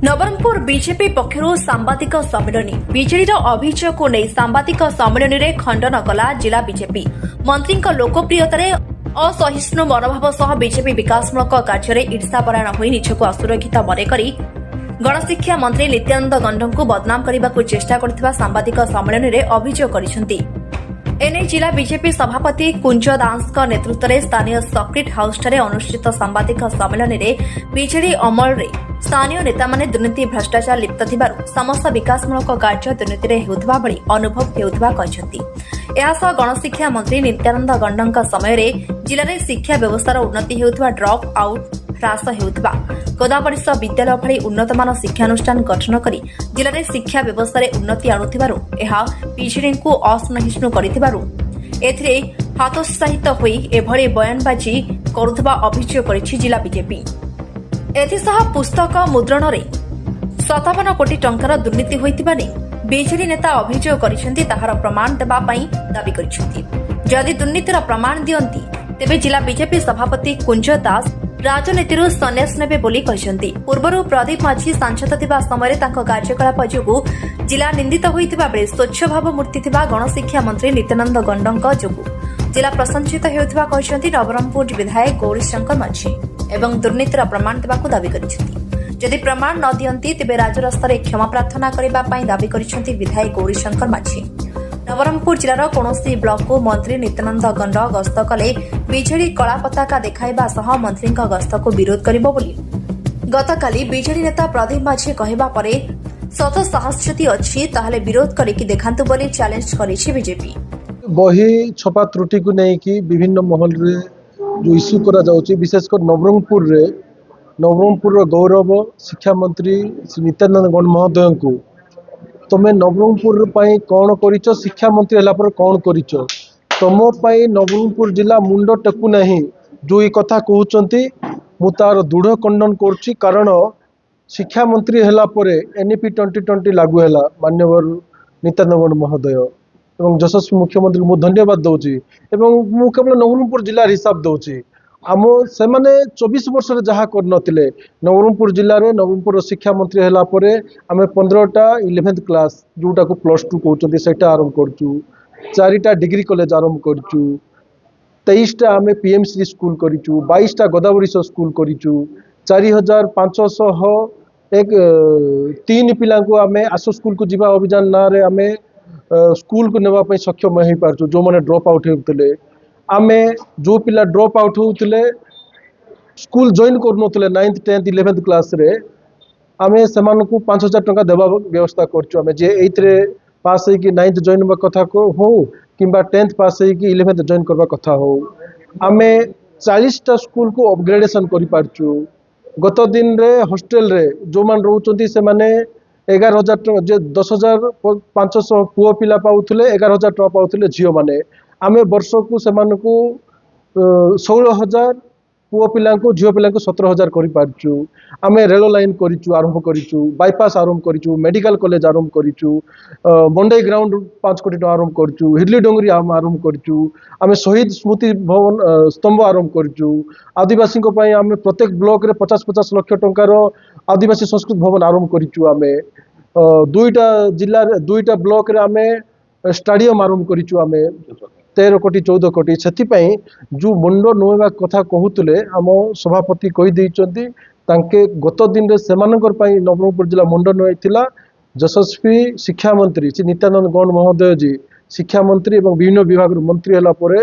Nabarangpur BJP पक्षर सांबादिक सम्मेलन BJD अभियोग को नहीं सांबादिक सम्मेलन में खंडन कला जिला बीजेपी मंत्री लोकप्रियतार असहिष्णु मनोभाव सह बीजेपी विकासमूलक कार्य ईर्षापरायण हो निजक असुरक्षित मनकर गणशिक्षा मंत्री नित्यानंद गंड को बदनाम करने को चेष्टा कर सांबादिक सम्मेलन में अभियोग कर एने जिला बीजेपी सभापति कुंज दास नेतृत्व में स्थानीय सर्किट हाउस अनुष्ठित सांबादिक सम्मेलन में बीजेडी अमल स्थानीय नेता माने दुर्नीति भ्रष्टाचार लिप्त थिबारु समस्त विकासमूलक कार्य दुर्नीति हेउथबा भली अनुभव हेउथबा कहछंती। एहासह गणशिक्षा मंत्री नित्यानंद गंडक समय जिले में शिक्षा व्यवस्थार उन्नति हेउथबा ड्रप आउट ह्रास हेउथबा गोदावरीश विद्यालय भली उन्नतमान शिक्षानुष्ठान गठन करी जिले में शिक्षा व्यवस्था उन्नति आणुथिबारु एहा बीजेडी को असहिष्णु करिथिबारु एथिरे हतोत्साहित होई एभली बयानबाजी करुथबा अभियोग करिछि जिला बीजेपी। एथिसह पुस्तक मुद्रण रे 57 कोटी टंकार दुर्नीति होइतिबा नै बीजेडी नेता अभियोग करिसेंती ताहार प्रमाण देबा पई दाबी करिसेंती। जदि दुर्नीतिर प्रमाण दियंती तेबे जिला बीजेपी सभापति कुंज दास राजनीतिरु सन्यास नेबे बोली कहिसेंती। पूर्वरु प्रदीप माझी सांसद थिबा समय तांको कार्यकलाप जोगु जिला निंदित होइतिबा बेले स्वच्छ भाव मूर्ति थिबा गणशिक्षा मंत्री नित्यानंद गंडक जोगु जिला प्रशंसित हेउथिबा कहिसेंती नवरंगपुर विधायक गौरीशंकर माझी एवं दुर्नीतिर प्रमाण देबाकू दाबी करिसेंती। जदि प्रमाण न दियंती तेबे राजरास्तार क्षमा प्रार्थना करबा पई दाबी करिसेंती विधायक गौरीशंकर माझी। नवरंगपुर जिलार कोनोसी ब्लॉक को मंत्री नित्यानंद गंड गस्त कले बीजेडी कला पताका देखाइबा सह मंत्री गस्त को विरोध करिबो बोली गतकाली बीजेडी नेता प्रदीप माझी कहबा परे सत साहस जदि अछि ताहले विरोध करिकि देखांतु बोली चैलेंज करिछि बीजेपी। बही छपा त्रुटि को नहीं कि विभिन्न महल रे जो इश्यू करा जाउछि विशेषकर नवरंगपुर गौरव शिक्षा मंत्री श्री नित्यानंद गंड महोदय को तमे नवरंगपुर पाई कौन करिच शिक्षा मंत्री हला पर कौन करिच तम पाई नवरंगपुर जिला मुंड टेकु नहीं जो ये कथा कहउचंती मु तार दृढ़ खंडन करछि। कारण शिक्षा मंत्री हला परे एनईपी 2020 लागू हला माननीय नित्यानंद गंड महोदय एवं यशस्वी मुख्यमंत्री को धन्यवाद दौची एवं मु केवल नवरंगपुर जिला हिसाब दौची आम से माने 24 वर्ष जहाँ कर नथिले नवरंगपुर जिले में नवरंगपुर शिक्षा मंत्री हला परे आमे 15टा 11th क्लास जोटा को +2 कहउचंती सेटा आरंभ करचु 4टा डिग्री कॉलेज आरंभ करचु 23टा आमे पीएमसी स्कूल करिचु 22टा गोदावरीश स्कूल करिचु 4500 एक 3 पिला को आमे आसो स्कूल को जीवा अभियान ना रे आमे स्कूल को नेबा पई सक्षम हो पारछु। जो माने ड्रॉप आउट होतले आमे जो पिला ड्रॉप आउट होतले स्कूल जॉइन करनोतले 9th 10th 11th क्लास रे आमे समान को 5000 टका देबा व्यवस्था करछु। आमे जे 8th रे पास है कि 9th जॉइन बा कथा को हो किंबा 10th पास है कि 11th जॉइन करबा कथा हो आमे 40टा स्कूल को अपग्रेडेशन करि पारछु। गत दिन रे हॉस्टल रे जो मान रहउचंती से माने 11,000 टका जे 10,500 पुओ पिला पाउथले 11,000 टका पाउथले झियो माने आमे वर्ष को समान को 16,000 पुओ पिला को झियो पिला को 17,000 करि पारछु। आमे रेल लाइन करिचु आरंभ करिचु बाईपास आरंभ करिचु मेडिकल कॉलेज आरंभ करिचु बंडई ग्राउंड 5 कोटी टका आरंभ करिचु हिरली डोंगरी आरंभ करिचु आमे शहीद स्मृति भवन स्तंभ आरंभ करिचु आदिवासी को पई आमे प्रत्येक ब्लॉक रे 50-50 लाख टंकार आदिवासी संस्कृत भवन आरंभ करिचु। आमे 2टा जिला 2टा ब्लॉक रे आमे स्टेडियम आरंभ करिचु आमे 13 कोटी 14 कोटी से जो मुंड नुआ कथा कहूले आम सभापति कही देइचंती तांके गत दिन रे सेमानकर पई नवरंगपुर जिला मुंड नुआइथिला यशस्वी शिक्षा मंत्री श्री नित्यानंद गौड़ महोदय जी शिक्षा मंत्री एवं विभिन्न विभाग मंत्री हला परे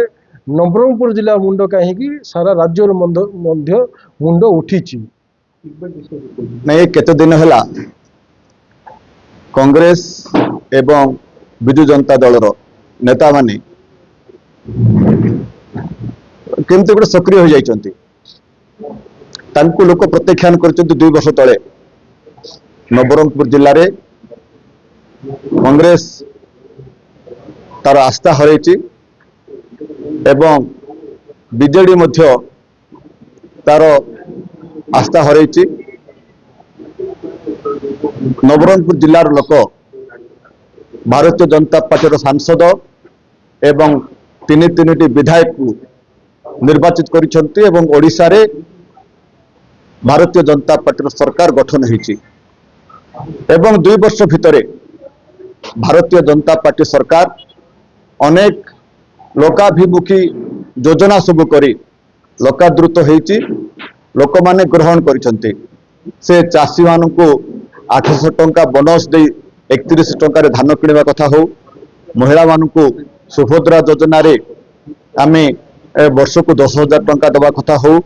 नवरंगपुर जिला मुंड कहीं सारा राज्य मध्य मुंड उठीची। नहीं केते दिन हला कांग्रेस एवं विजु जनता दल नेता माने केमते गोटे सक्रिय हो जाइछंती तांको लोक प्रत्याख्यान करछंती 2 वर्ष तले नवरंगपुर जिल्ला रे कांग्रेस तार आस्था हरैछि एवं बीजेडी मध्य तार आस्था हरैछि। नवरंगपुर जिल्लार लोक भारतीय जनता पार्टी सांसद एवं 3 विधायक को निर्वाचित करिसेंती एवं ओडिशा रे भारतीय जनता पार्टी सरकार गठन होईछि। एवं 2 वर्ष भितरे भारतीय जनता पार्टी सरकार अनेक लोकाभिमुखी योजना सब करी लोकादृत होईची लोक माने ग्रहण करिसंती से चाषी मानकु 800 टंका बोनस दे 31 टंका रे धान किणवा कथा हो महिला मानकु सुभद्रा योजना रे आमे वर्ष को 10,000 टंका देवा कथा हो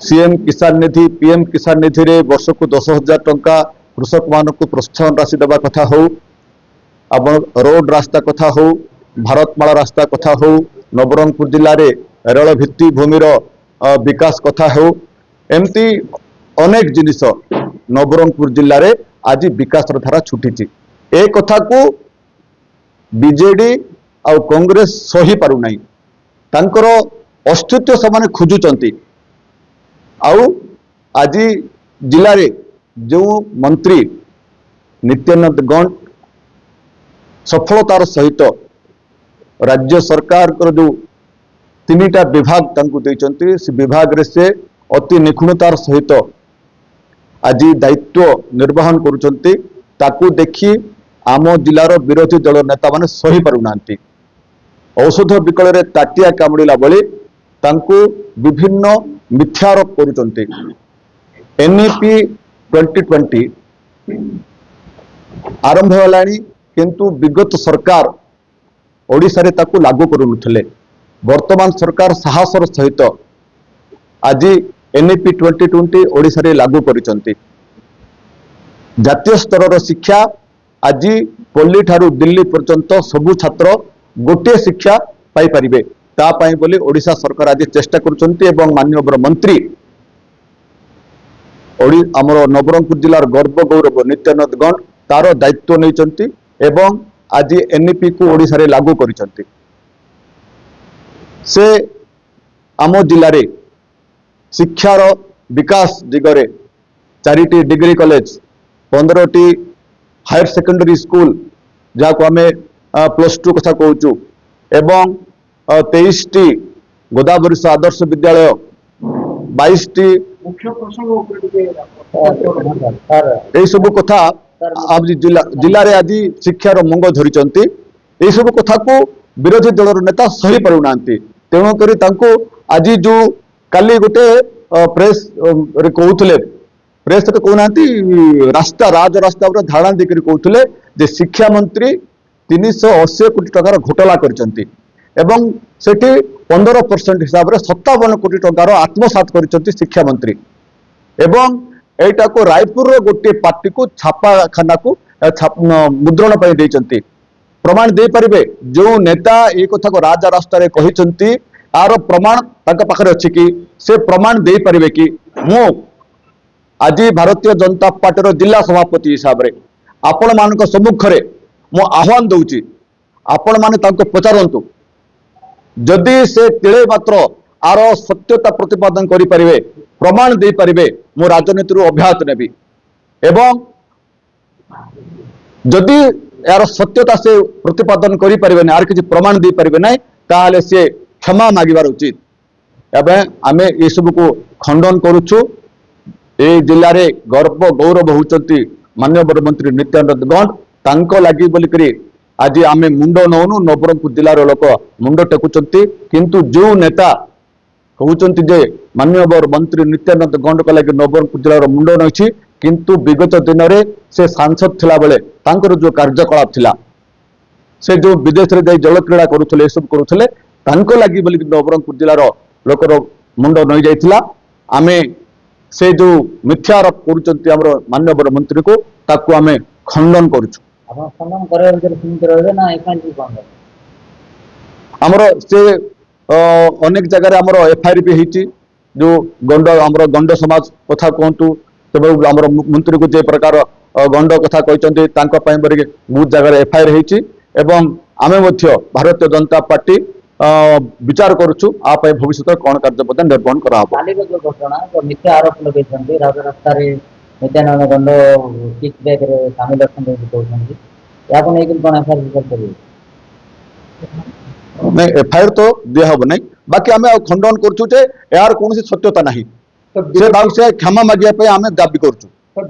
सीएम किसान निधि पीएम किसान निधि रे वर्ष को 10,000 टंका कृषक मानकु प्रोत्साहन राशि देवा कथा हो अब रोड रास्ता कथा हो भारतमाला रास्ता कथा हो नवरंगपुर जिले रे रेल भित्ति भूमिर विकास कथा हो एमती अनेक जिनिस नवरंगपुर जिले रे आज विकास धारा छुटी ए कथा को बीजेडी आ कांग्रेस सही पारु नाही तांकर अस्तित्व से खोजुचंती आउ आज जिले रे जो मंत्री नित्यानंद गौंड सफलतार सहित राज्य सरकार जो 3टा विभाग तांकु देइचंती से विभाग रे से अति निपुणतार सहित आज दायित्व निर्वहन करुचंती ताकू देखी आम जिलार विरोधी दल नेता माने सही पारुनांती औषध विकल रे ताटिया कामुड़िला बळी तांकु विभिन्न मिथ्यारोप करुचंती एनईपी 2020 आरंभ होलानी किंतु विगत सरकार ओडिसा रे ताकू लागू करुनुथले वर्तमान सरकार साहसर सहित आज एनईपी 2020 ओडिसा रे लागू करिसंती जातीय स्तर शिक्षा आज पल्ली ठारू दिल्ली पर्यंत सबु छात्र गोटे शिक्षा पाई परिबे ता पाई बोली ओडिसा सरकार आज चेष्टा करुचंती एवं माननीय मंत्री आमर नवरंगपुर जिलार गर्व गौरव नित्यानंद गौंड तार दायित्व नहीं एवं आज एनईपी को ओडिसा रे लागू करिसंती से आम जिले रे शिक्षार विकास दिगरे 4टी डिग्री कॉलेज 15टी हायर सेकेंडरी स्कूल जहाँ को आम +2 कथा कहूँ एवं 23टी गोदावरी आदर्श विद्यालय 22टी यही सब कथा आज जिले रे आज शिक्षार मंग धरिचंती यही सब कथा को विरोधी दल नेता सही पारुना तेणुक आज जो काली गोटे प्रेस कहते प्रेस कहना रास्ता राजरास्ता धारणा देकर कहते जे शिक्षा मंत्री 380 कोटी टकार घोटाला करचंती एवं सेठी 15% हिसाब से 57 कोटी टकार आत्मसात करचंती शिक्षा मंत्री एवं एटा को रायपुर गोटे पार्टी को छापाखाना को मुद्रण पर देचंती प्रमाण दे पारिबे जो नेता ए कथा को राजा रास्ता रे कहिसंती आर प्रमाण ताका पाखरे अछि कि से प्रमाण दे पारिबे कि मु आज भारतीय जनता पार्टी जिला सभापति हिसाब रे आपण मानक सम्मुख रे मु आह्वान दउची आपण माने ताको पचारंतु जदि से तिळे मात्र आर सत्यता प्रतिपादन करि परिबे प्रमाण दे पारिबे मु राजनीति रु अभ्यात नेबी एवं जदि यार सत्यता से प्रतिपादन करि परिबे नै आर किछि प्रमाण दे परिबे नै ताले से क्षमा मागिबार उचित एवं आमे ए सब को खंडन करूछु ए जिल्ला रे गर्व गौरव होचंती माननीय मंत्री नित्यानंद गौंड तांको लागि बोली करी आज आमे मुंड नौनु नवरंगपुर जिल्लार लोक मुंड टेकुचंती किंतु जो नेता कहउचंती जे माननीय मंत्री नित्यानंद गौंड को लागि नवरंगपुर जिल्लार मुंड नछि किंतु विगत दिन में से सांसद थिला बेले तांकर जो कार्यकलाप थिला से जो विदेश रे जल क्रीड़ा करुथले सब करुथले तांको लागि बोली नवरंगपुर जिल्लार लोकर मुंड नई जाइथिला आमे से जो मिथ्यारोप करुचंती हमर माननीय मंत्री को ताकू आमे खंडन करूछु आपण खंडन करे भीतर सीमित रहबे ना एकांती बंद हमर से अनेक जगह हमर एफआईआर भी हेची जो गंड हमर गंड समाज कथा कहतु तब हमर मंत्री को जे प्रकार गंड कथा कहचंती तांको पय बरे बहुत जगह एफआईआर हेची एवं आमे मध्य भारतीय जनता पार्टी विचार करूछु आ पय भविष्य कोन कार्यपद्धति निर्वहन करा हो काली जो घटना जो मिथ्या आरोप लगेछंती राजरास्ता रे नित्यानंद गंड किक बैक रे शामिल अछंती कहउछंती या को नै कि कोन एफआईआर विचार करियो नहीं एफआईआर तो दिया हो नहीं बाकी आमे खंडन करछु जे यार कोनसी सत्यता नहीं से बाग से क्षमा मागिया पे आमे दाबी करछु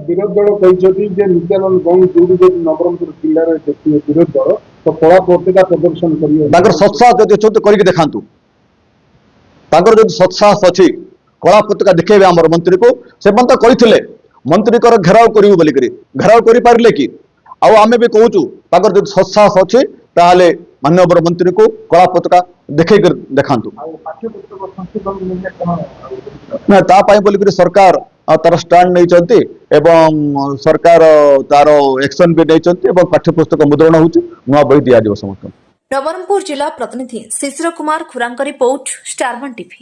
ବିରୋଧୀ ଦଳ କହିଛନ୍ତି ଯେ ନିତ୍ୟାନନ୍ଦ ଗୌଡ଼ ଯୋଉଠି ଯଦି ନବରଙ୍ଗପୁର ଜିଲ୍ଲାରେ ଦେଖିବେ ବିରୋଧୀ ଦଳ ତ କଳା ପତାକା ପ୍ରଦର୍ଶନ କରିବେ। ତାଙ୍କର ସତ୍ସାହସ ଯଦି ଅଛନ୍ତି କରିକି ଦେଖାନ୍ତୁ। ତାଙ୍କର ଯଦି ସତ୍ସାହସ ଅଛି କଳା ପତାକା ଦେଖେଇବେ ଆମର ମନ୍ତ୍ରୀକୁ। ସେମାନେ ତ କହିଥିଲେ ମନ୍ତ୍ରୀଙ୍କର ଘେରାଉ କରିବୁ ବୋଲିକିରି, ଘେରାଉ କରିପାରିଲେ କି? ଆଉ ଆମେ ବି କହୁଛୁ ତାଙ୍କର ଯଦି ସତ୍ସାହସ ଅଛି ତାହେଲେ ମାନ୍ୟବର ମନ୍ତ୍ରୀକୁ କଳା ପତାକା ଦେଖେଇକି ଦେଖାନ୍ତୁ। ଆଉ ପାଠ୍ୟପୁସ୍ତକ ସଂଶୋଧନ ନେଇକି କଣ ନା ତା ପାଇଁ ବୋଲିକିରି ସରକାର ତାର ଷ୍ଟାଣ୍ଡ ନେଇଛନ୍ତି ଏବଂ ସରକାର ତାର ଏକ୍ସନ ବି ନେଇଛନ୍ତି ଏବଂ ପାଠ୍ୟପୁସ୍ତକ ମୁଦ୍ରଣ ହେଉଛି, ନୂଆ ବହି ଦିଆଯିବ ସମସ୍ତଙ୍କୁ। ନବରଙ୍ଗପୁର ଜିଲ୍ଲା ପ୍ରତିନିଧି ଶିଶିର କୁମାର ଖୁରାଙ୍କ ରିପୋର୍ଟ, ଷ୍ଟାର 1 ଟିଭି।